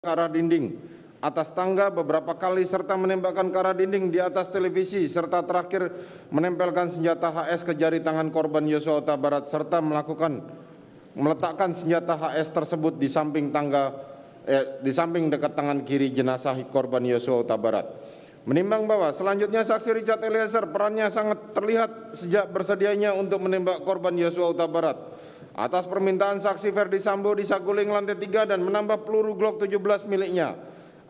ke arah dinding atas tangga beberapa kali serta menembakkan ke arah dinding di atas televisi serta terakhir menempelkan senjata HS ke jari tangan korban Yosua Huta Barat serta meletakkan senjata HS tersebut di samping dekat tangan kiri jenazah korban Yosua Huta Barat. Menimbang bahwa selanjutnya saksi Richard Eliezer perannya sangat terlihat sejak bersedianya untuk menembak korban Yosua Huta Barat. Atas permintaan saksi Ferdi Sambo di Saguling lantai 3 dan menambah peluru Glock 17 miliknya.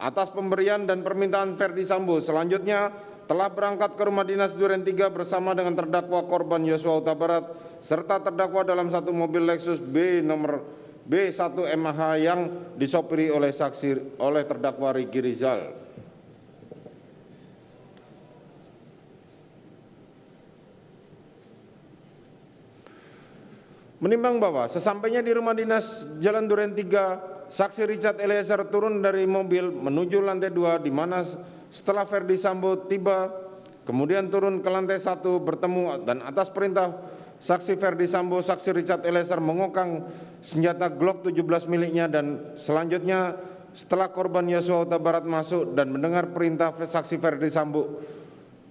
Atas pemberian dan permintaan Ferdi Sambo selanjutnya telah berangkat ke rumah dinas Duren 3 bersama dengan terdakwa korban Yosua Huta Barat serta terdakwa dalam satu mobil Lexus B nomor B1MH yang disopiri oleh terdakwa Riki Rizal. Menimbang bahwa sesampainya di rumah dinas Jalan Duren 3, saksi Richard Eliezer turun dari mobil menuju lantai 2 di mana setelah Ferdi Sambo tiba, kemudian turun ke lantai 1 bertemu dan atas perintah saksi Ferdi Sambo, saksi Richard Eliezer mengokang senjata Glock 17 miliknya dan selanjutnya setelah korban Yosua Huta Barat masuk dan mendengar perintah saksi Ferdi Sambo,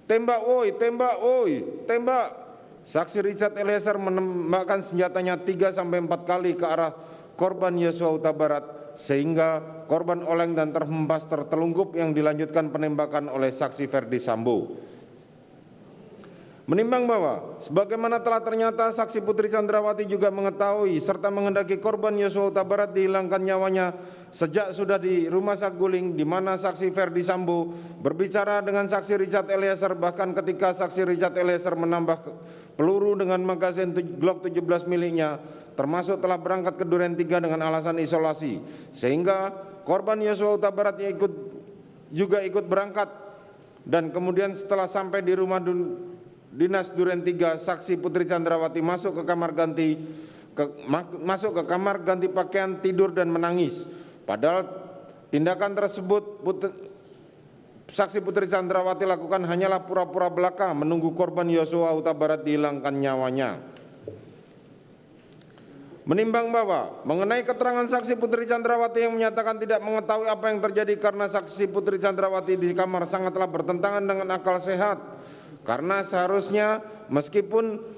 "Tembak woi, tembak woi, tembak." Saksi Richard Eliezer menembakkan senjatanya 3-4 kali ke arah korban Yosua Huta Barat sehingga korban oleng dan terhempas tertelungkup yang dilanjutkan penembakan oleh saksi Ferdi Sambo. Menimbang bahwa sebagaimana telah ternyata saksi Putri Chandrawati juga mengetahui serta menghendaki korban Yosua Huta Barat dihilangkan nyawanya sejak sudah di rumah Saguling di mana saksi Ferdi Sambo berbicara dengan saksi Richard Eliezer bahkan ketika saksi Richard Eliezer menambah peluru dengan magazin Glock 17 miliknya termasuk telah berangkat ke Duren 3 dengan alasan isolasi sehingga korban Yosua Huta Barat juga ikut berangkat dan kemudian setelah sampai di rumah dinas Duren 3 saksi Putri Chandrawati masuk ke kamar ganti pakaian tidur dan menangis. Padahal tindakan tersebut saksi Putri Chandrawati lakukan hanyalah pura-pura belaka menunggu korban Yosua Huta Barat dihilangkan nyawanya. Menimbang bahwa mengenai keterangan saksi Putri Chandrawati yang menyatakan tidak mengetahui apa yang terjadi karena saksi Putri Chandrawati di kamar sangatlah bertentangan dengan akal sehat. Karena seharusnya meskipun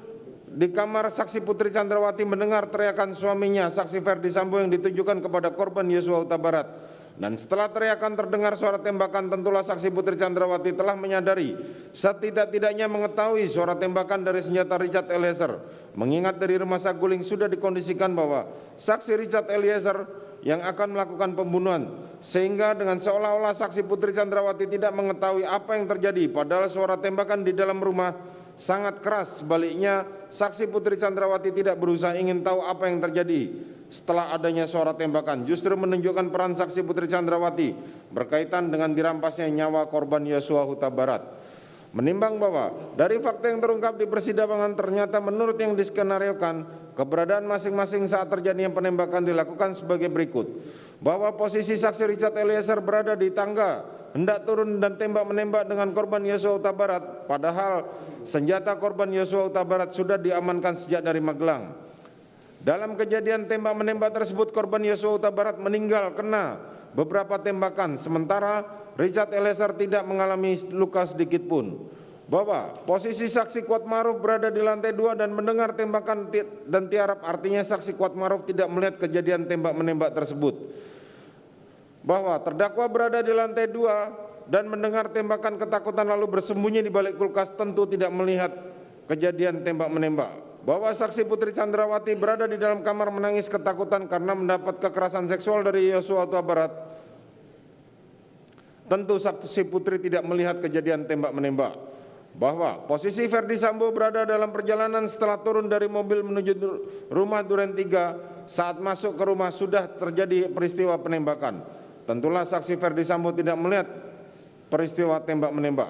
di kamar saksi Putri Chandrawati mendengar teriakan suaminya saksi Ferdi Sambo yang ditujukan kepada korban Yosua Huta Barat. Dan setelah teriakan terdengar suara tembakan tentulah saksi Putri Chandrawati telah menyadari setidak-tidaknya mengetahui suara tembakan dari senjata Richard Eliezer. Mengingat dari rumah Saguling sudah dikondisikan bahwa saksi Richard Eliezer yang akan melakukan pembunuhan sehingga dengan seolah-olah saksi Putri Chandrawati tidak mengetahui apa yang terjadi padahal suara tembakan di dalam rumah sangat keras. Sebaliknya saksi Putri Chandrawati tidak berusaha ingin tahu apa yang terjadi setelah adanya suara tembakan, justru menunjukkan peran saksi Putri Chandrawati berkaitan dengan dirampasnya nyawa korban Yosua Huta Barat. Menimbang bahwa dari fakta yang terungkap di persidangan ternyata menurut yang diskenariokan keberadaan masing-masing saat terjadinya penembakan dilakukan sebagai berikut. Bahwa posisi saksi Richard Eliezer berada di tangga hendak turun dan tembak-menembak dengan korban Yosua Huta Barat, padahal senjata korban Yosua Huta Barat sudah diamankan sejak dari Magelang. Dalam kejadian tembak-menembak tersebut korban Yosua Huta Barat meninggal kena beberapa tembakan sementara Richard Eliezer tidak mengalami luka sedikit pun. Bahwa posisi saksi Kuatmaruf berada di lantai 2 dan mendengar tembakan dan tiarap artinya saksi Kuatmaruf tidak melihat kejadian tembak-menembak tersebut. Bahwa terdakwa berada di lantai 2 dan mendengar tembakan ketakutan lalu bersembunyi di balik kulkas tentu tidak melihat kejadian tembak-menembak. Bahwa saksi Putri Chandrawati berada di dalam kamar menangis ketakutan karena mendapat kekerasan seksual dari Yosua Huta Barat. Tentu saksi Putri tidak melihat kejadian tembak-menembak. Bahwa posisi Ferdi Sambo berada dalam perjalanan setelah turun dari mobil menuju rumah Duren 3 saat masuk ke rumah sudah terjadi peristiwa penembakan. Tentulah saksi Ferdi Sambo tidak melihat peristiwa tembak-menembak.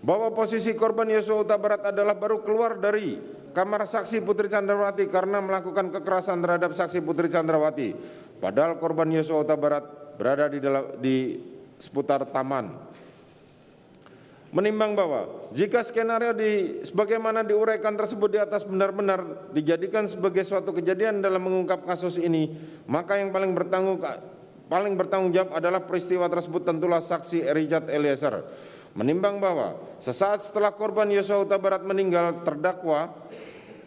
Bahwa posisi korban Yosua Huta Barat adalah baru keluar dari kamar saksi Putri Chandrawati karena melakukan kekerasan terhadap saksi Putri Chandrawati. Padahal korban Yosua Huta Barat berada di seputar taman. Menimbang bahwa jika skenario sebagaimana diuraikan tersebut di atas benar-benar dijadikan sebagai suatu kejadian dalam mengungkap kasus ini, maka yang paling bertanggung paling bertanggung jawab adalah peristiwa tersebut tentulah saksi Richard Eliezer. Menimbang bahwa sesaat setelah korban Yosua Huta Barat meninggal, terdakwa,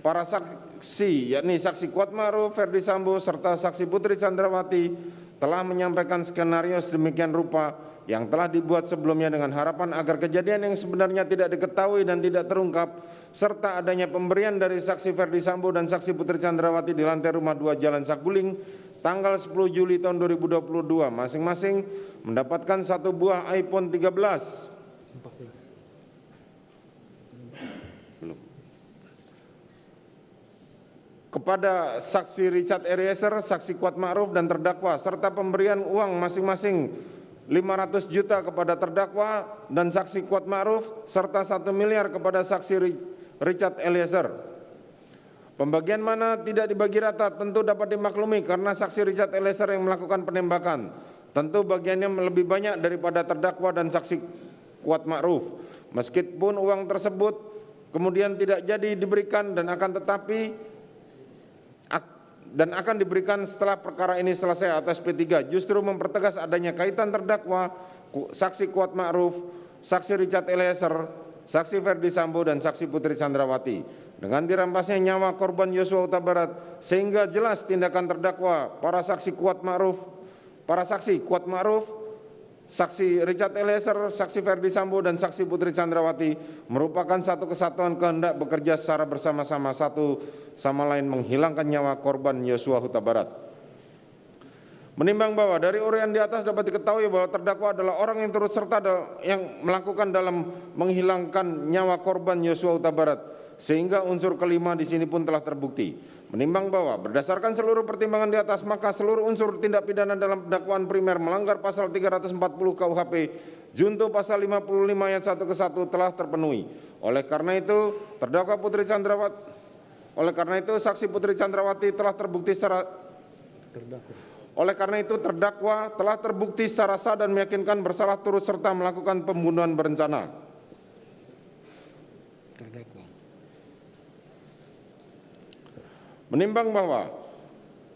para saksi yakni saksi Kuatma'ruf, Ferdi Sambo serta saksi Putri Chandrawati telah menyampaikan skenario sedemikian rupa yang telah dibuat sebelumnya dengan harapan agar kejadian yang sebenarnya tidak diketahui dan tidak terungkap serta adanya pemberian dari saksi Ferdi Sambo dan saksi Putri Chandrawati di lantai rumah 2 Jalan Saguling tanggal 10 Juli tahun 2022 masing-masing mendapatkan 1 buah iPhone 13 kepada saksi Richard Eliezer, saksi Kuatma'ruf dan terdakwa serta pemberian uang masing-masing 500 juta kepada terdakwa dan saksi Kuatma'ruf serta 1 miliar kepada saksi Richard Eliezer. Pembagian mana tidak dibagi rata tentu dapat dimaklumi karena saksi Richard Eliezer yang melakukan penembakan. Tentu bagiannya lebih banyak daripada terdakwa dan saksi Kuatma'ruf. Meskipun uang tersebut kemudian tidak jadi diberikan dan akan diberikan setelah perkara ini selesai atau SP3, justru mempertegas adanya kaitan terdakwa, saksi Kuatma'ruf, saksi Richard Eliezer, saksi Ferdi Sambo dan saksi Putri Chandrawati dengan dirampasnya nyawa korban Yosua Huta Barat sehingga jelas tindakan terdakwa para saksi Kuatma'ruf, saksi Richard Eliezer, saksi Ferdi Sambo dan saksi Putri Chandrawati merupakan satu kesatuan kehendak bekerja secara bersama-sama satu sama lain menghilangkan nyawa korban Yosua Huta Barat. Menimbang bahwa dari uraian di atas dapat diketahui bahwa terdakwa adalah orang yang turut serta yang melakukan dalam menghilangkan nyawa korban Yosua Huta Barat sehingga unsur kelima di sini pun telah terbukti. Menimbang bahwa berdasarkan seluruh pertimbangan di atas maka seluruh unsur tindak pidana dalam dakwaan primer melanggar pasal 340 KUHP junto pasal 55 ayat 1 ke 1 telah terpenuhi. Oleh karena itu saksi Putri Chandrawati telah terbukti secara terdakwa telah terbukti secara sah dan meyakinkan bersalah turut serta melakukan pembunuhan berencana. Menimbang bahwa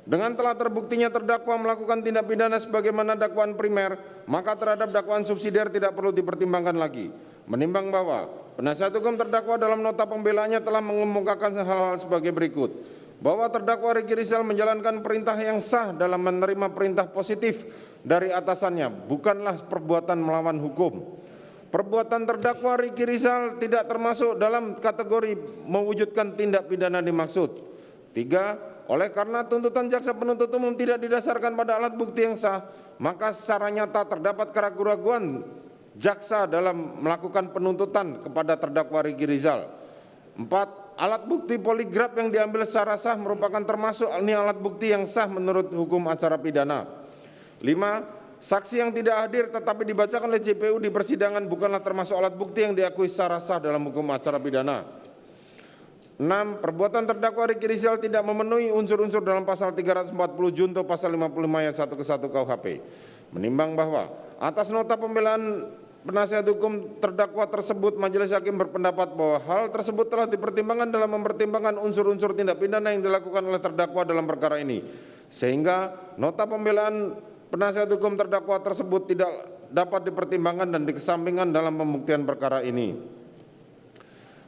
dengan telah terbuktinya terdakwa melakukan tindak pidana sebagaimana dakwaan primer, maka terhadap dakwaan subsidiar tidak perlu dipertimbangkan lagi. Menimbang bahwa penasihat hukum terdakwa dalam nota pembelaannya telah mengemukakan hal-hal sebagai berikut. Bahwa terdakwa Ricky Rizal menjalankan perintah yang sah dalam menerima perintah positif dari atasannya, bukanlah perbuatan melawan hukum. Perbuatan terdakwa Ricky Rizal tidak termasuk dalam kategori mewujudkan tindak pidana dimaksud. 3. Oleh karena tuntutan jaksa penuntut umum tidak didasarkan pada alat bukti yang sah, maka secara nyata terdapat keraguan-keraguan jaksa dalam melakukan penuntutan kepada terdakwa Ricky Rizal. 4. Alat bukti poligraf yang diambil secara sah merupakan termasuk alat bukti yang sah menurut hukum acara pidana. 5. Saksi yang tidak hadir tetapi dibacakan oleh JPU di persidangan bukanlah termasuk alat bukti yang diakui secara sah dalam hukum acara pidana. 6. Perbuatan terdakwa Ricky Rizal tidak memenuhi unsur-unsur dalam pasal 340 junto pasal 55 ayat 1 ke 1 KUHP. Menimbang bahwa atas nota pembelaan penasihat hukum terdakwa tersebut, majelis hakim berpendapat bahwa hal tersebut telah dipertimbangkan dalam mempertimbangkan unsur-unsur tindak pidana yang dilakukan oleh terdakwa dalam perkara ini, sehingga nota pembelaan penasihat hukum terdakwa tersebut tidak dapat dipertimbangkan dan dikesampingkan dalam pembuktian perkara ini.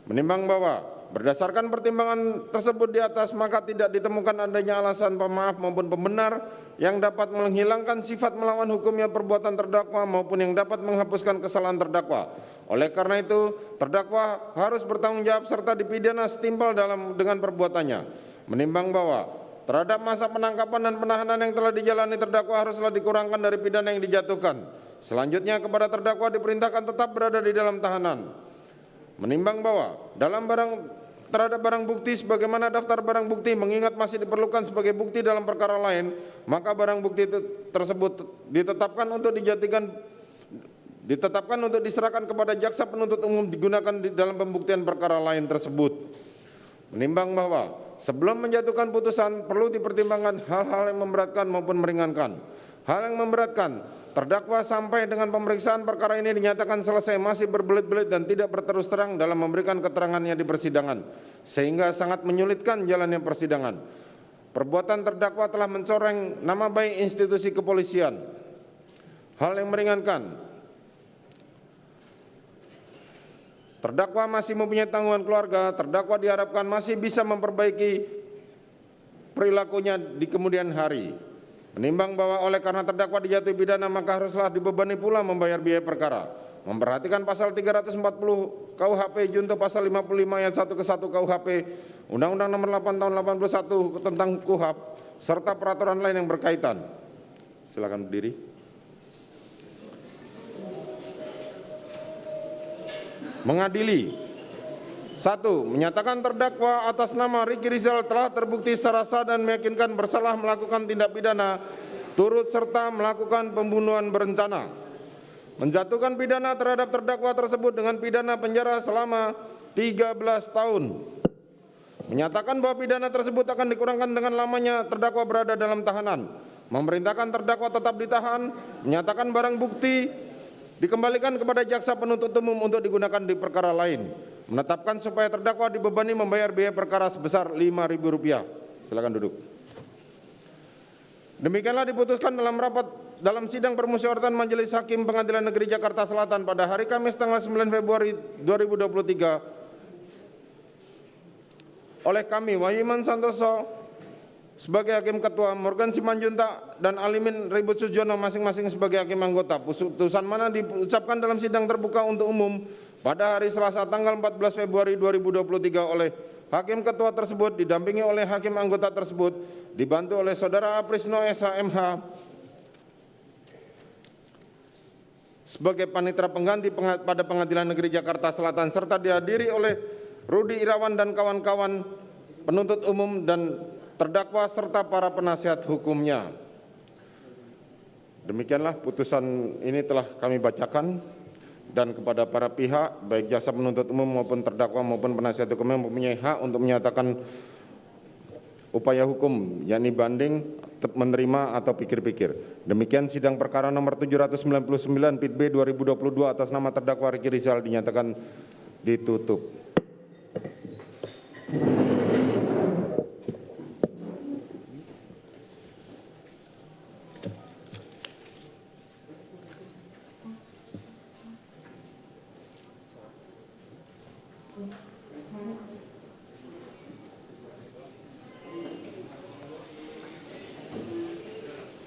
Menimbang bahwa berdasarkan pertimbangan tersebut di atas maka tidak ditemukan adanya alasan pemaaf maupun pembenar yang dapat menghilangkan sifat melawan hukumnya perbuatan terdakwa maupun yang dapat menghapuskan kesalahan terdakwa. Oleh karena itu, terdakwa harus bertanggung jawab serta dipidana setimpal dengan perbuatannya. Menimbang bahwa terhadap masa penangkapan dan penahanan yang telah dijalani terdakwa haruslah dikurangkan dari pidana yang dijatuhkan. Selanjutnya kepada terdakwa diperintahkan tetap berada di dalam tahanan. Menimbang bahwa terhadap barang bukti sebagaimana daftar barang bukti mengingat masih diperlukan sebagai bukti dalam perkara lain, maka barang bukti tersebut ditetapkan untuk diserahkan kepada jaksa penuntut umum digunakan di dalam pembuktian perkara lain tersebut. Menimbang bahwa sebelum menjatuhkan putusan perlu dipertimbangkan hal-hal yang memberatkan maupun meringankan. Hal yang memberatkan, terdakwa sampai dengan pemeriksaan perkara ini dinyatakan selesai masih berbelit-belit dan tidak berterus terang dalam memberikan keterangannya di persidangan, sehingga sangat menyulitkan jalannya persidangan. perbuatan terdakwa telah mencoreng nama baik institusi kepolisian. Hal yang meringankan, terdakwa masih mempunyai tanggungan keluarga, terdakwa diharapkan masih bisa memperbaiki perilakunya di kemudian hari. Menimbang bahwa oleh karena terdakwa dijatuhi pidana maka haruslah dibebani pula membayar biaya perkara. Memperhatikan pasal 340 KUHP junto pasal 55 ayat 1 ke 1 KUHP, Undang-Undang Nomor 8 Tahun 81 tentang KUHP serta peraturan lain yang berkaitan. Silakan berdiri. Mengadili. 1. Menyatakan terdakwa atas nama Ricky Rizal telah terbukti secara sah dan meyakinkan bersalah melakukan tindak pidana turut serta melakukan pembunuhan berencana. Menjatuhkan pidana terhadap terdakwa tersebut dengan pidana penjara selama 13 tahun. Menyatakan bahwa pidana tersebut akan dikurangkan dengan lamanya terdakwa berada dalam tahanan. Memerintahkan terdakwa tetap ditahan. Menyatakan barang bukti dikembalikan kepada jaksa penuntut umum untuk digunakan di perkara lain. Menetapkan supaya terdakwa dibebani membayar biaya perkara sebesar Rp5.000. Silakan duduk. Demikianlah diputuskan dalam sidang permusyawaratan Majelis Hakim Pengadilan Negeri Jakarta Selatan pada hari Kamis tanggal 9 Februari 2023 oleh kami Wahyu Iman Santoso sebagai Hakim Ketua, Morgan Simanjuntak dan Alimin Ribut Sujono masing-masing sebagai Hakim Anggota. Putusan mana diucapkan dalam sidang terbuka untuk umum pada hari Selasa tanggal 14 Februari 2023 oleh Hakim Ketua tersebut didampingi oleh Hakim Anggota tersebut, dibantu oleh Saudara Aprisno SH.MH sebagai panitera pengganti pada Pengadilan Negeri Jakarta Selatan serta dihadiri oleh Rudi Irawan dan kawan-kawan penuntut umum dan terdakwa serta para penasihat hukumnya. Demikianlah putusan ini telah kami bacakan. Dan kepada para pihak, baik jaksa penuntut umum maupun terdakwa maupun penasihat hukum yang mempunyai hak untuk menyatakan upaya hukum, yakni banding, menerima atau pikir-pikir. Demikian sidang perkara nomor 799 PIT B 2022 atas nama terdakwa Ricky Rizal dinyatakan ditutup.